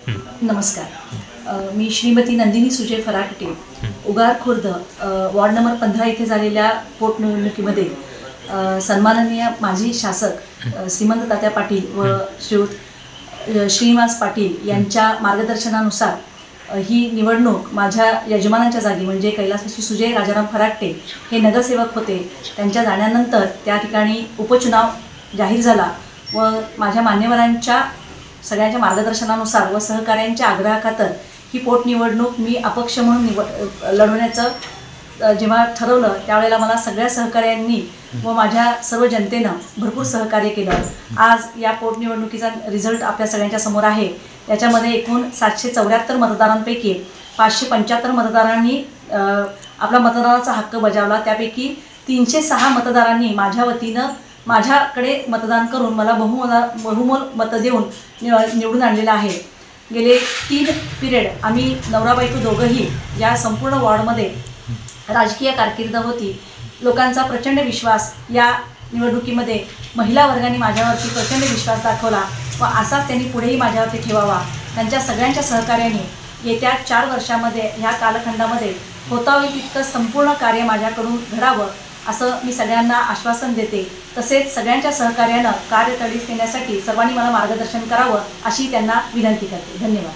नमस्कार. मी श्रीमती नंदिनी सुजय फराकटे, उगार Khurd, ward number 15 इथे झालेल्या पोटनिवडणुकीमध्ये सन्माननीय माजी शासक श्रीमंत तात्या पाटील व श्रीनिवास पाटील यांच्या मार्गदर्शनानुसार ही निवडणूक माझ्या यजमानांच्या जागी म्हणजे कैलासवासी सुजय राजाराम फराकटे हे नगरसेवक होते. त्यांच्या जाण्यानंतर त्या ठिकाणी उपचुनाव जाहीर झाला व माझ्या मान्यवरांच्या सगळ्यांच्या मार्गदर्शनानुसार व सहकाऱ्यांच्या आग्रहाखातर ही पोटनिवडणूक मी अपक्ष म्हणून लढवण्याचं जेव्हा ठरवलं त्यावेळेला मला सगळ्या सहकाऱ्यांनी व माझ्या सर्व जनतेनं भरपूर सहकार्य केलं. आज या पोटनिवडणुकीचा रिझल्ट आपल्या सगळ्यांच्या समोर आहे. याच्यामध्ये एकूण 774 मतदारांपैकी 575 मतदारांनी आपला मतदानाचा हक्क बजावला. त्यापैकी 306 मतदारांनी माझ्या वतीनं माझ्याकडे मतदान करून मला बहुमोल मतं देऊन निवडून आणलेलं आहे. गेले 3 पिरियड आम्ही नवरा बायको दोघंही या संपूर्ण वॉर्डमध्ये राजकीय कारकीर्द होती. लोकांचा प्रचंड विश्वास या निवडणुकीमध्ये महिला वर्गाने माझ्यावरती प्रचंड विश्वास दाखवला व असाच त्यांनी पुढेही माझ्यावरती ठेवावा. त्यांच्या सगळ्यांच्या सहकार्याने येत्या 4 वर्षामध्ये ह्या कालखंडामध्ये होता होईल तितकं संपूर्ण कार्य माझ्याकडून घडावं असं मी सगळ्यांना आश्वासन देते. तसेच सगळ्यांच्या सहकार्यानं कार्य तडीस नेण्यासाठी सर्वांनी मला मार्गदर्शन करावं अशी त्यांना विनंती करते. धन्यवाद.